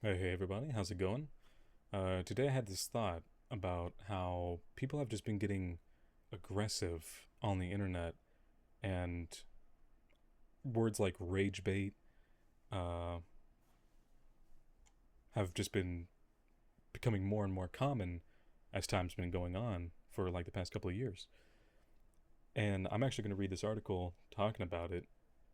Hey everybody, how's it going? Today I had this thought about how people have just been getting aggressive on the internet, and words like rage bait uh, have just been becoming more and more common as time's been going on for like the past couple of years. And I'm actually going to read this article talking about it.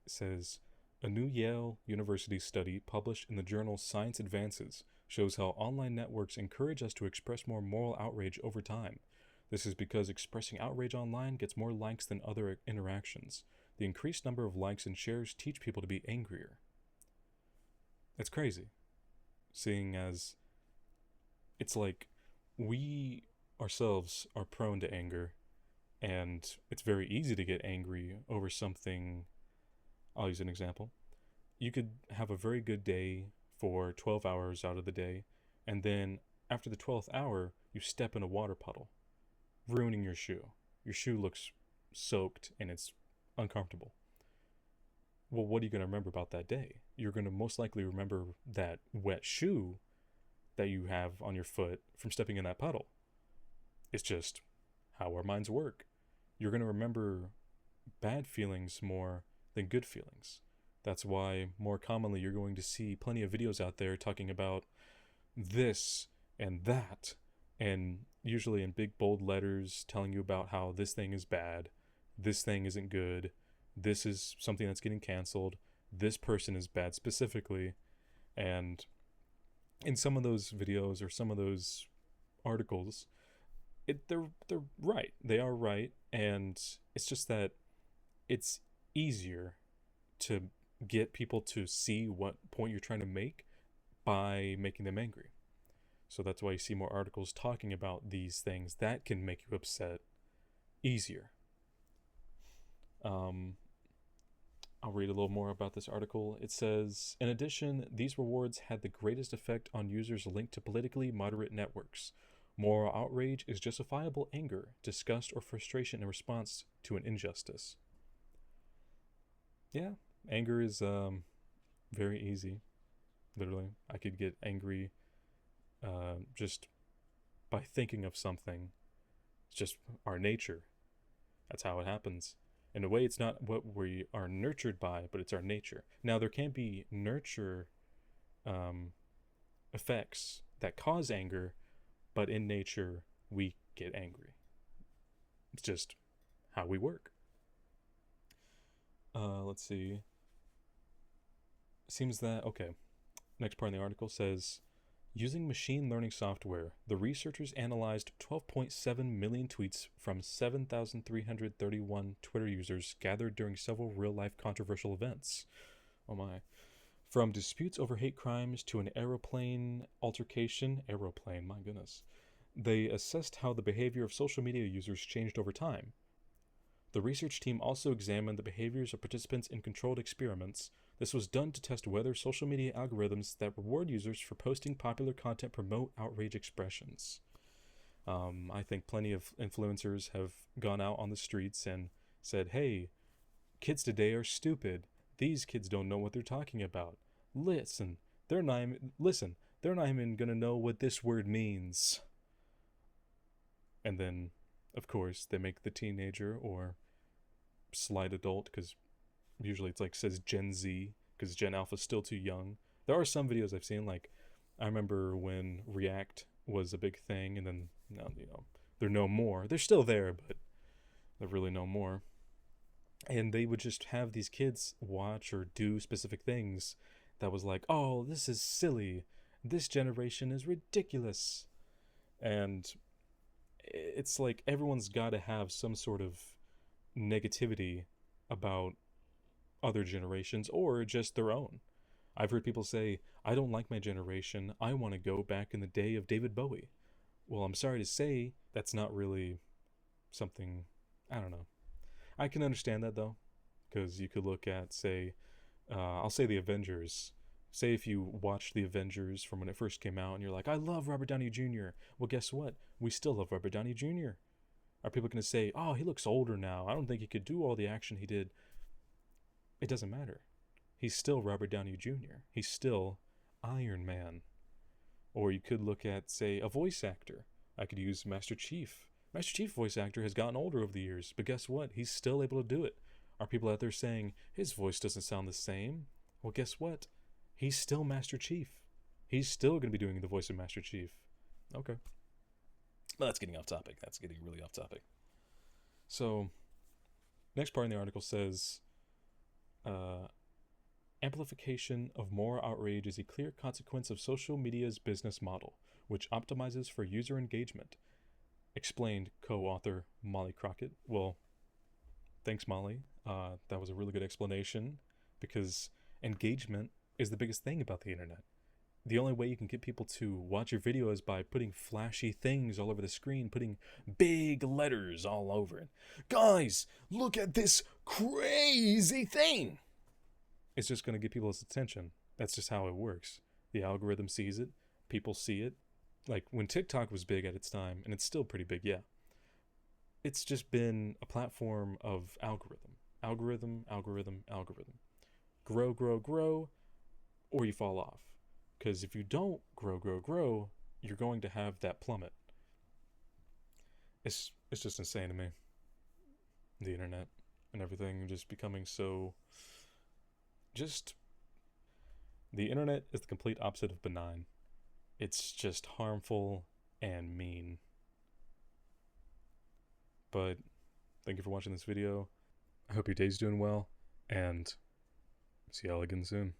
It says, a new Yale University study published in the journal Science Advances shows how online networks encourage us to express more moral outrage over time. This is because expressing outrage online gets more likes than other interactions. The increased number of likes and shares teach people to be angrier. It's crazy, seeing as it's like we ourselves are prone to anger, and it's very easy to get angry over something. I'll use an example. You could have a very good day for 12 hours out of the day, and then after the 12th hour, you step in a water puddle, ruining your shoe. Your shoe looks soaked and it's uncomfortable. Well, what are you going to remember about that day? You're going to most likely remember that wet shoe that you have on your foot from stepping in that puddle. It's just how our minds work. You're going to remember bad feelings more than good feelings. That's why more commonly you're going to see plenty of videos out there talking about this and that, and usually in big bold letters telling you about how this thing is bad, this thing isn't good, this is something that's getting canceled, this person is bad specifically. And in some of those videos or some of those articles, they're right. They are right, and it's just that it's easier to get people to see what point you're trying to make by making them angry. So that's why you see more articles talking about these things that can make you upset easier. Um, I'll read a little more about this article. It says, in addition, these rewards had the greatest effect on users linked to politically moderate networks. Moral outrage is justifiable anger, disgust, or frustration in response to an injustice. Yeah, anger is very easy. Literally, I could get angry just by thinking of something. It's just our nature. That's how it happens. In a way, it's not what we are nurtured by, but it's our nature. Now, there can be nurture um, effects that cause anger, but in nature, we get angry. It's just how we work. Let's see. It seems that, okay, next part of the article says, using machine learning software, the researchers analyzed 12.7 million tweets from 7,331 Twitter users gathered during several real life controversial events. Oh my. From disputes over hate crimes to an aeroplane altercation, aeroplane, my goodness. They assessed how the behavior of social media users changed over time. The research team also examined the behaviors of participants in controlled experiments. This was done to test whether social media algorithms that reward users for posting popular content promote outrage expressions. I think plenty of influencers have gone out on the streets and said, hey, kids today are stupid. These kids don't know what they're talking about. Listen, they're not even gonna know what this word means. And then, of course, they make the teenager or slight adult, because usually it's like says Gen Z because Gen Alpha is still too young. There are some videos I've seen, like I remember when React was a big thing, and then now they're no more. They're still there, but they're really no more. And they would just have these kids watch or do specific things that was like, oh, this is silly. This generation is ridiculous. And it's like everyone's got to have some sort of negativity about other generations or just their own. I've heard people say, I don't like my generation. I want to go back in the day of David Bowie. Well, I'm sorry to say, that's not really something, I don't know. I can understand that though, because you could look at, say, I'll say the Avengers. Say if you watched the Avengers from when it first came out and you're like, I love Robert Downey Jr. Well, guess what? We still love Robert Downey Jr. Are people going to say, oh, he looks older now. I don't think he could do all the action he did? It doesn't matter. He's still Robert Downey Jr. He's still Iron Man. Or you could look at, say, a voice actor. I could use Master Chief. Master Chief voice actor has gotten older over the years, but guess what? He's still able to do it. Are people out there saying his voice doesn't sound the same? Well, guess what? He's still Master Chief. He's still going to be doing the voice of Master Chief. Okay. Well, that's getting off topic. That's getting really off topic. So, next part in the article says, amplification of moral outrage is a clear consequence of social media's business model, which optimizes for user engagement, explained co-author Molly Crockett. Well, thanks, Molly. That was a really good explanation, because engagement is the biggest thing about the internet. The only way you can get people to watch your video is by putting flashy things all over the screen, putting big letters all over it. Guys, look at this crazy thing! It's just going to get people's attention. That's just how it works. The algorithm sees it, people see it. Like when TikTok was big at its time, and it's still pretty big, yeah. It's just been a platform of algorithm. Algorithm, algorithm, algorithm. Grow, grow, grow, or you fall off. Because if you don't grow, grow, grow, you're going to have that plummet. It's just insane to me. The internet and everything just becoming so... The internet is the complete opposite of benign. It's just harmful and mean. But thank you for watching this video. I hope your day's doing well, and see y'all again soon.